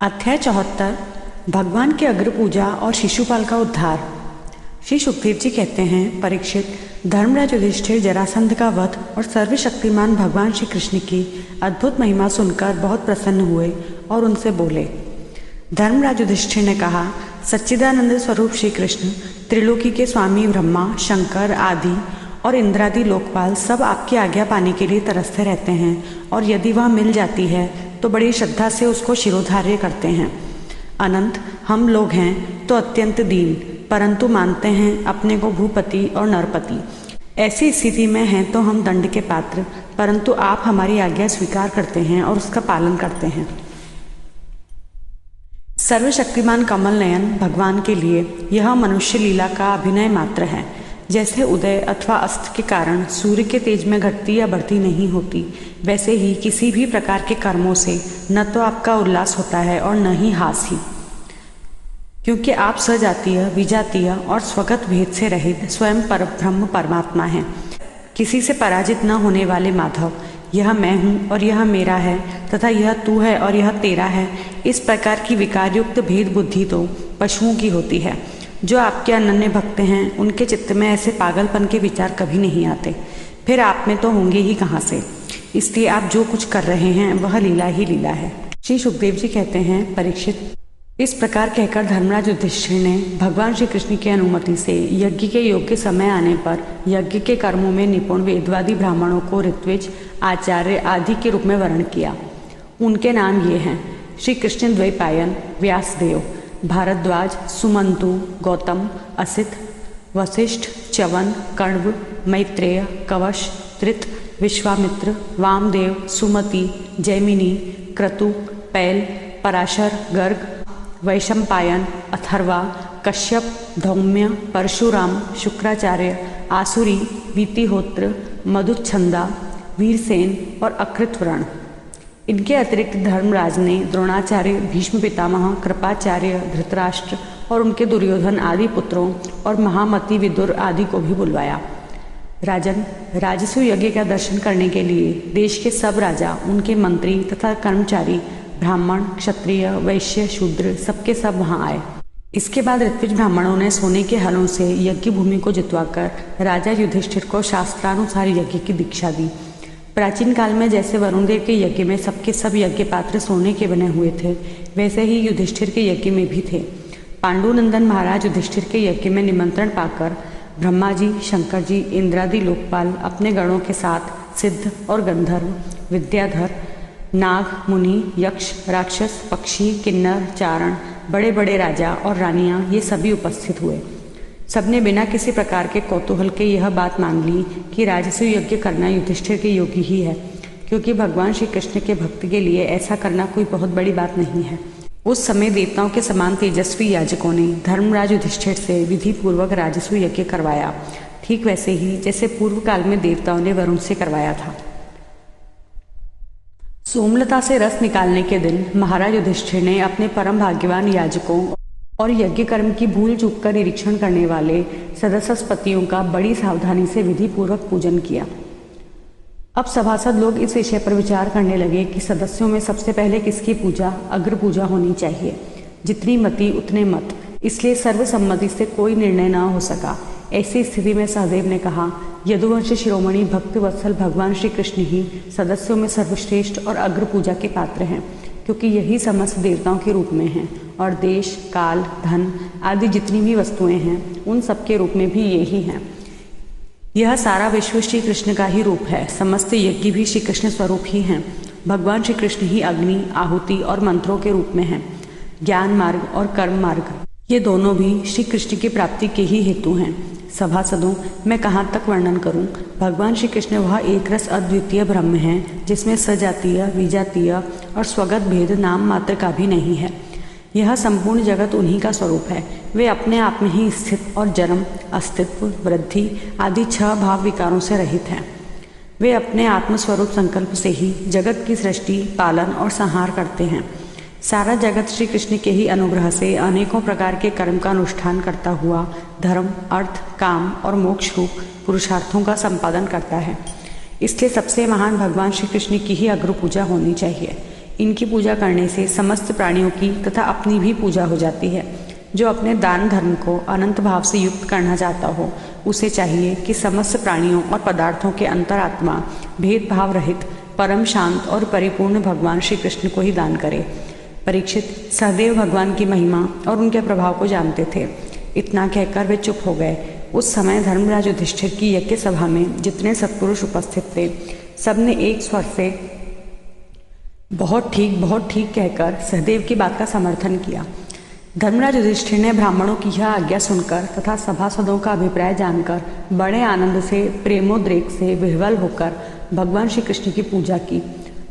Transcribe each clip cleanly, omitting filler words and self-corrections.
अध्याय 74 भगवान की अग्र पूजा और शिशुपाल का उद्धार। श्री सुखदेव जी कहते हैं, परीक्षित, धर्मराज युधिष्ठिर जरासंध का वध और सर्वशक्तिमान भगवान श्री कृष्ण की अद्भुत महिमा सुनकर बहुत प्रसन्न हुए और उनसे बोले। धर्मराज युधिष्ठिर ने कहा, सच्चिदानंद स्वरूप श्री कृष्ण, त्रिलोकी के स्वामी ब्रह्मा, शंकर आदि और इंद्रादि लोकपाल सब आपकी आज्ञा पाने के लिए तरसते रहते हैं और यदि वह मिल जाती है तो बड़ी श्रद्धा से उसको शिरोधार्य करते हैं। अनंत हम लोग हैं तो अत्यंत दीन, परंतु मानते हैं अपने को भूपति और नरपति। ऐसी स्थिति में हैं तो हम दंड के पात्र, परंतु आप हमारी आज्ञा स्वीकार करते हैं और उसका पालन करते हैं। सर्वशक्तिमान कमल नयन भगवान के लिए यह मनुष्य लीला का अभिनय मात्र है। जैसे उदय अथवा अस्त के कारण सूर्य के तेज में घटती या बढ़ती नहीं होती, वैसे ही किसी भी प्रकार के कर्मों से न तो आपका उल्लास होता है और न ही हास ही, क्योंकि आप सजातीय, विजातीय और स्वगत भेद से रहित स्वयं परब्रह्म परमात्मा हैं। किसी से पराजित न होने वाले माधव, यह मैं हूँ और यह मेरा है तथा यह तू है और यह तेरा है, इस प्रकार की विकारयुक्त भेद बुद्धि तो पशुओं की होती है। जो आपके अनन्य भक्त हैं उनके चित्त में ऐसे पागलपन के विचार कभी नहीं आते, फिर आप में तो होंगे ही कहाँ से। इसलिए आप जो कुछ कर रहे हैं वह लीला ही लीला है। श्री सुखदेव जी कहते हैं, परीक्षित, इस प्रकार कहकर धर्मराज युधिष्ठिर ने भगवान श्री कृष्ण की अनुमति से यज्ञ के योग्य समय आने पर यज्ञ के कर्मों में निपुण वेदवादी ब्राह्मणों को ऋत्विज, आचार्य आदि के रूप में वर्ण किया। उनके नाम ये हैं: श्री कृष्ण द्वैपायन, व्यासदेव, भारद्वाज, सुमंतु, गौतम, असित, वशिष्ठ, च्यवन, कण्व, मैत्रेय, कवश, त्रित, विश्वामित्र, वामदेव, सुमति, जैमिनी, क्रतु, पैल, पराशर, गर्ग, वैशंपायन, अथर्वा, कश्यप, धौम्य, परशुराम, शुक्राचार्य, आसुरी, वीतिहोत्र, मधुच्छंदा, वीरसेन और अकृतव्रण। इनके अतिरिक्त धर्मराज ने द्रोणाचार्य, भीष्म पितामह, कृपाचार्य, धृतराष्ट्र और उनके दुर्योधन आदि पुत्रों और महामति विदुर आदि को भी बुलवाया। राजन, राजसु यज्ञ का दर्शन करने के लिए देश के सब राजा, उनके मंत्री तथा कर्मचारी, ब्राह्मण, क्षत्रिय, वैश्य, शूद्र सबके सब वहां आए। इसके बाद ऋत्विज ब्राह्मणों ने सोने के हलों से यज्ञ भूमि को जितवाकर राजा युधिष्ठिर को शास्त्रानुसार यज्ञ की दीक्षा दी। प्राचीन काल में जैसे वरुण देव के यज्ञ में सबके सब यज्ञ पात्र सोने के बने हुए थे, वैसे ही युधिष्ठिर के यज्ञ में भी थे। पांडुनंदन महाराज युधिष्ठिर के यज्ञ में निमंत्रण पाकर ब्रह्मा जी, शंकर जी, इंद्रादि लोकपाल अपने गणों के साथ सिद्ध और गंधर्व, विद्याधर, नाग, मुनि, यक्ष, राक्षस, पक्षी, किन्नर, चारण, बड़े बड़े राजा और रानियां, ये सभी उपस्थित हुए। सबने बिना किसी प्रकार के कौतूहल के यह बात मान ली कि राजसु यज्ञ करना युधिष्ठिर के योग्य ही है, क्योंकि भगवान श्री कृष्ण के भक्त के लिए ऐसा करना कोई बहुत बड़ी बात नहीं है। उस समय देवताओं के समान तेजस्वी याजकों ने धर्मराज युधिष्ठिर से विधि पूर्वक राजसु यज्ञ करवाया, ठीक वैसे ही जैसे पूर्व काल में देवताओं ने वरुण से करवाया था। सोमलता से रस निकालने के दिन महाराज युधिष्ठिर ने अपने परम भाग्यवान याजकों और यज्ञ कर्म की भूल चूक कर निरीक्षण करने वाले सदस्यपतियों का बड़ी सावधानी से विधि पूर्वक पूजन किया। अब सभासद लोग इस विषय पर विचार करने लगे कि सदस्यों में सबसे पहले किसकी पूजा, अग्र पूजा होनी चाहिए। जितनी मति उतने मत, इसलिए सर्वसम्मति से कोई निर्णय न हो सका। ऐसी स्थिति में सहदेव ने कहा, यदुवंश शिरोमणि भक्त वत्सल भगवान श्री कृष्ण ही सदस्यों में सर्वश्रेष्ठ और अग्र पूजा के पात्र हैं, क्योंकि यही समस्त देवताओं के रूप में हैं और देश, काल, धन आदि जितनी भी वस्तुएं हैं उन सबके रूप में भी ये ही हैं। यह सारा विश्व श्री कृष्ण का ही रूप है। समस्त यज्ञ भी श्री कृष्ण स्वरूप ही हैं। भगवान श्री कृष्ण ही अग्नि, आहुति और मंत्रों के रूप में हैं। ज्ञान मार्ग और कर्म मार्ग, ये दोनों भी श्री कृष्ण की प्राप्ति के ही हेतु हैं। सभासदों, मैं कहाँ तक वर्णन करूं? भगवान श्री कृष्ण वह एक रस अद्वितीय ब्रह्म है, जिसमें सजातीय, विजातीय और स्वगत भेद नाम मात्र का भी नहीं है। यह संपूर्ण जगत उन्हीं का स्वरूप है। वे अपने आप में ही स्थित और जन्म, अस्तित्व, वृद्धि आदि 6 भाव विकारों से रहित हैं। वे अपने आत्मस्वरूप संकल्प से ही जगत की सृष्टि, पालन और संहार करते हैं। सारा जगत श्री कृष्ण के ही अनुग्रह से अनेकों प्रकार के कर्म का अनुष्ठान करता हुआ धर्म, अर्थ, काम और मोक्ष रूप पुरुषार्थों का संपादन करता है। इसलिए सबसे महान भगवान श्री कृष्ण की ही अग्र पूजा होनी चाहिए। इनकी पूजा करने से समस्त प्राणियों की तथा अपनी भी पूजा हो जाती है। जो अपने दान धर्म को अनंत भाव से युक्त करना चाहता हो, उसे चाहिए कि समस्त प्राणियों और पदार्थों के अंतरात्मा भेदभाव रहित परम शांत और परिपूर्ण भगवान श्री कृष्ण को ही दान करे। परीक्षित सहदेव भगवान की महिमा और उनके प्रभाव को जानते थे। इतना कहकर वे चुप हो गए। उस समय धर्मराज युधिष्ठिर की यज्ञ सभा में जितने सत्पुरुष उपस्थित थे, सबने एक स्वर से बहुत ठीक कहकर सहदेव की बात का समर्थन किया। धर्मराज युधिष्ठिर ने ब्राह्मणों की यह आज्ञा सुनकर तथा सभासदों का अभिप्राय जानकर बड़े आनंद से प्रेमोद्रेक से विह्वल होकर भगवान श्री कृष्ण की पूजा की।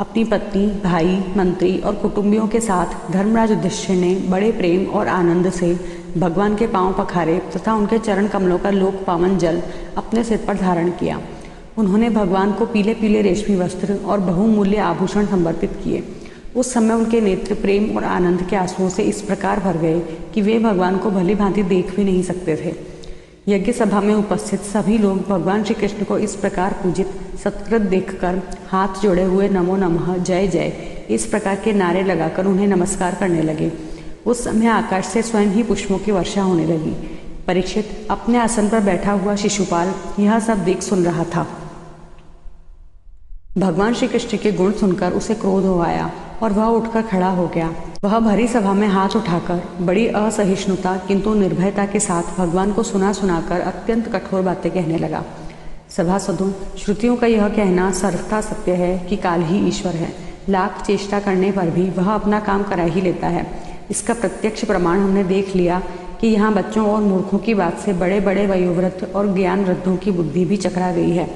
अपनी पत्नी, भाई, मंत्री और कुटुंबियों के साथ धर्मराज युधिष्ठिर ने बड़े प्रेम और आनंद से भगवान के पांव पखारे तथा उनके चरण कमलों का लोक पावन जल अपने सिर पर धारण किया। उन्होंने भगवान को पीले पीले रेशमी वस्त्र और बहुमूल्य आभूषण समर्पित किए। उस समय उनके नेत्र प्रेम और आनंद के आंसुओं से इस प्रकार भर गए कि वे भगवान को भली भांति देख भी नहीं सकते थे। यज्ञ सभा में उपस्थित सभी लोग भगवान श्री कृष्ण को इस प्रकार पूजित सत्कृत देखकर हाथ जोड़े हुए नमो नमः, जय जय इस प्रकार के नारे लगाकर उन्हें नमस्कार करने लगे। उस समय आकाश से स्वयं ही पुष्पों की वर्षा होने लगी। परीक्षित अपने आसन पर बैठा हुआ शिशुपाल यह सब देख सुन रहा था। भगवान श्री कृष्ण के गुण सुनकर उसे क्रोध हो आया और वह उठकर खड़ा हो गया। वह भरी सभा में हाथ उठाकर बड़ी असहिष्णुता किंतु निर्भयता के साथ भगवान को सुनाकर अत्यंत कठोर बातें कहने लगा। सभासदों, श्रुतियों का यह कहना सर्वथा सत्य है कि काल ही ईश्वर है। लाख चेष्टा करने पर भी वह अपना काम करा ही लेता है। इसका प्रत्यक्ष प्रमाण हमने देख लिया कि यहाँ बच्चों और मूर्खों की बात से बड़े बड़े वयोवृद्ध और ज्ञान वृद्धों की बुद्धि भी चकरा गई है।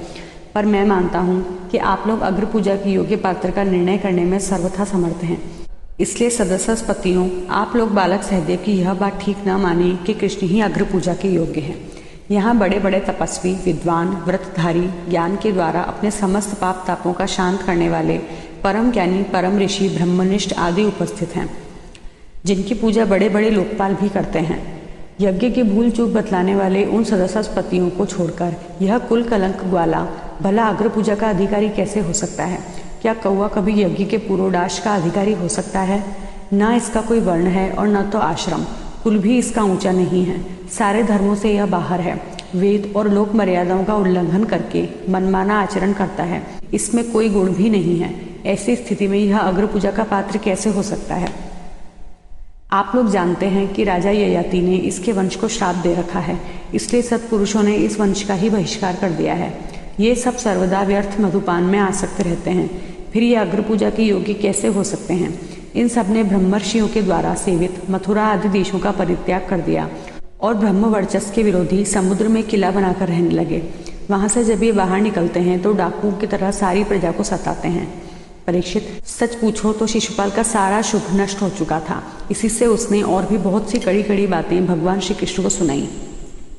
पर मैं मानता हूँ कि आप लोग अग्र पूजा की योग्य पात्र का निर्णय करने में सर्वथा समर्थ हैं। इसलिए सदस्यपतियों, आप लोग बालक सहदेव की यह बात ठीक न माने कि कृष्ण ही अग्र पूजा के योग्य हैं। यहाँ बड़े बड़े तपस्वी, विद्वान, व्रतधारी, ज्ञान के द्वारा अपने समस्त पाप तापों का शांत करने वाले परम ज्ञानी, परम ऋषि, ब्रह्मनिष्ठ आदि उपस्थित हैं, जिनकी पूजा बड़े बड़े लोकपाल भी करते हैं। यज्ञ की भूल चूक बतलाने वाले उन सदस्यपतियों को छोड़कर यह कुल कलंक ग्वाला भला अग्र पूजा का अधिकारी कैसे हो सकता है? क्या कौवा कभी यज्ञ के पुरोडाश का अधिकारी हो सकता है? न इसका कोई वर्ण है और न तो आश्रम, कुल भी इसका ऊंचा नहीं है। सारे धर्मों से यह बाहर है। वेद और लोक मर्यादाओं का उल्लंघन करके मनमाना आचरण करता है। इसमें कोई गुण भी नहीं है। ऐसी स्थिति में यह अग्र पूजा का पात्र कैसे हो सकता है? आप लोग जानते हैं कि राजा ययाति ने इसके वंश को श्राप दे रखा है, इसलिए सत्पुरुषों ने इस वंश का ही बहिष्कार कर दिया है। ये सब सर्वदा व्यर्थ मधुपान में आसक्त रहते हैं। फिर ये अग्र पूजा के योग्य कैसे हो सकते हैं? इन सब ने ब्रह्मर्षियों के द्वारा सेवित मथुरा आदि देशों का परित्याग कर दिया और ब्रह्म वर्चस्व के विरोधी समुद्र में किला बनाकर रहने लगे। वहां से जब ये बाहर निकलते हैं तो डाकुओं की तरह सारी प्रजा को सताते हैं। परीक्षित, सच पूछो तो शिशुपाल का सारा शुभ नष्ट हो चुका था। इसी से उसने और भी बहुत सी कड़ी कड़ी बातें भगवान श्री कृष्ण को सुनाई।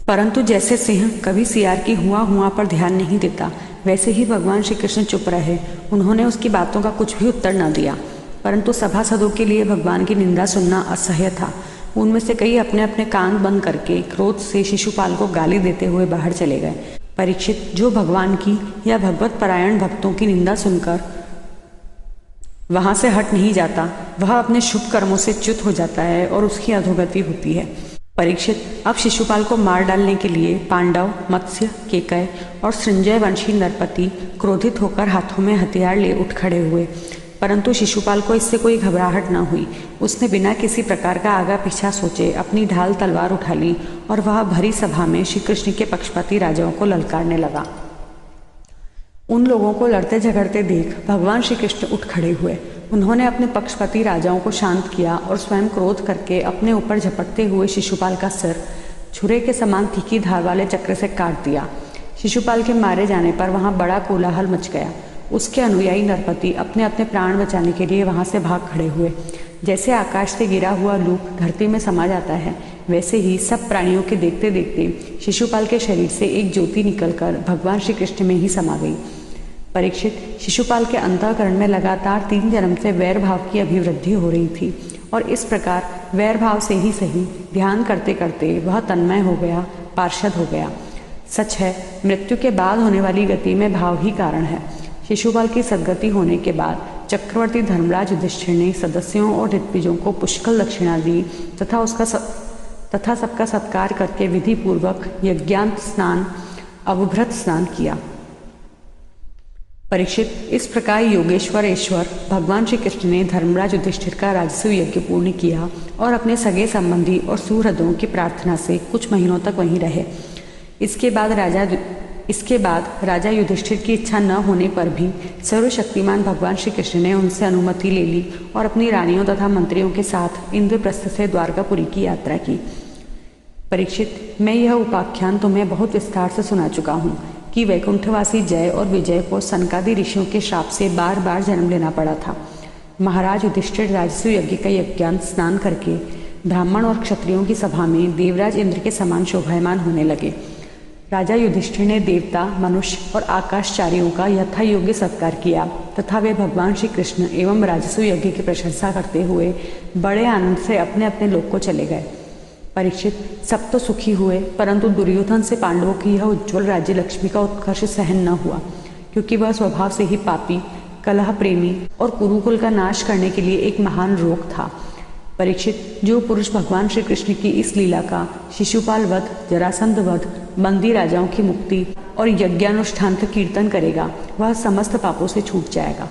परंतु जैसे सिंह कभी सियार की हुआ पर ध्यान नहीं देता, वैसे ही भगवान श्री कृष्ण चुप रहे। उन्होंने उसकी बातों का कुछ भी उत्तर न दिया। परंतु सभासदों के लिए भगवान की निंदा सुनना असह्य था। उनमें से कई अपने अपने कान बंद करके क्रोध से शिशुपाल को गाली देते हुए बाहर चले गए। परीक्षित, जो भगवान की या भगवत परायण भक्तों की निंदा सुनकर वहां से हट नहीं जाता, वह अपने शुभ कर्मों से च्युत हो जाता है और उसकी अधोगति होती है। परीक्षित, अब शिशुपाल को मार डालने के लिए पांडव, मत्स्य, केकय और संजय वंशी नरपति क्रोधित होकर हाथों में हथियार ले उठ खड़े हुए। परंतु शिशुपाल को इससे कोई घबराहट न हुई। उसने बिना किसी प्रकार का आगा पीछा सोचे अपनी ढाल तलवार उठा ली और वह भरी सभा में श्री कृष्ण के पक्षपाती राजाओं को ललकारने लगा। उन लोगों को लड़ते झगड़ते देख भगवान श्री कृष्ण उठ खड़े हुए। उन्होंने अपने पक्षपाती राजाओं को शांत किया और स्वयं क्रोध करके अपने ऊपर झपटते हुए शिशुपाल का सिर छुरे के समान तीखी धार वाले चक्र से काट दिया। शिशुपाल के मारे जाने पर वहां बड़ा कोलाहल मच गया। उसके अनुयायी नरपति अपने अपने प्राण बचाने के लिए वहां से भाग खड़े हुए। जैसे आकाश से गिरा हुआ लूक धरती में समा जाता है, वैसे ही सब प्राणियों के देखते देखते शिशुपाल के शरीर से एक ज्योति निकलकर भगवान श्री कृष्ण में ही समा गई। परीक्षित, शिशुपाल के अंतःकरण में लगातार 3 जन्म से वैर भाव की अभिवृद्धि हो रही थी और इस प्रकार वैर भाव से ही सही ध्यान करते करते वह तन्मय हो गया, पार्षद हो गया। सच है, मृत्यु के बाद होने वाली गति में भाव ही कारण है। शिशुपाल की सद्गति होने के बाद चक्रवर्ती धर्मराज युधिष्ठिर ने सदस्यों और ऋत्विजों को पुष्कल दक्षिणा दी तथा सबका सत्कार करके विधि पूर्वक यज्ञांत स्नान अवभृत स्नान किया। परीक्षित, इस प्रकार योगेश्वरेश्वर भगवान श्री कृष्ण ने धर्मराज युधिष्ठिर का राजसूय यज्ञ पूर्ण किया और अपने सगे संबंधी और सुहृदों की प्रार्थना से कुछ महीनों तक वहीं रहे। इसके बाद राजा युधिष्ठिर की इच्छा न होने पर भी सर्वशक्तिमान भगवान श्री कृष्ण ने उनसे अनुमति ले ली और अपनी रानियों तथा मंत्रियों के साथ इंद्रप्रस्थ से द्वारकापुरी की यात्रा की। परीक्षित, मैं यह उपाख्यान तुम्हें बहुत विस्तार से सुना चुका हूँ कि वैकुंठवासी जय और विजय को सनकादि ऋषियों के श्राप से बार बार जन्म लेना पड़ा था। महाराज युधिष्ठिर राजसूय यज्ञ का यज्ञांत स्नान करके ब्राह्मण और क्षत्रियों की सभा में देवराज इंद्र के समान शोभायमान होने लगे। राजा युधिष्ठिर ने देवता, मनुष्य और आकाशचारियों का यथा योग्य सत्कार किया तथा वे भगवान श्री कृष्ण एवं राजसूय यज्ञ की प्रशंसा करते हुए बड़े आनंद से अपने अपने लोक को चले गए। परीक्षित, सब तो सुखी हुए, परंतु दुर्योधन से पांडवों की यह उज्ज्वल राज्य लक्ष्मी का उत्कर्ष सहन न हुआ, क्योंकि वह स्वभाव से ही पापी, कलह प्रेमी और कुरुकुल का नाश करने के लिए एक महान रोग था। परीक्षित, जो पुरुष भगवान श्री कृष्ण की इस लीला का शिशुपाल वध, जरासंध वध, बंदी राजाओं की मुक्ति और यज्ञानुष्ठान का कीर्तन करेगा, वह समस्त पापों से छूट जाएगा।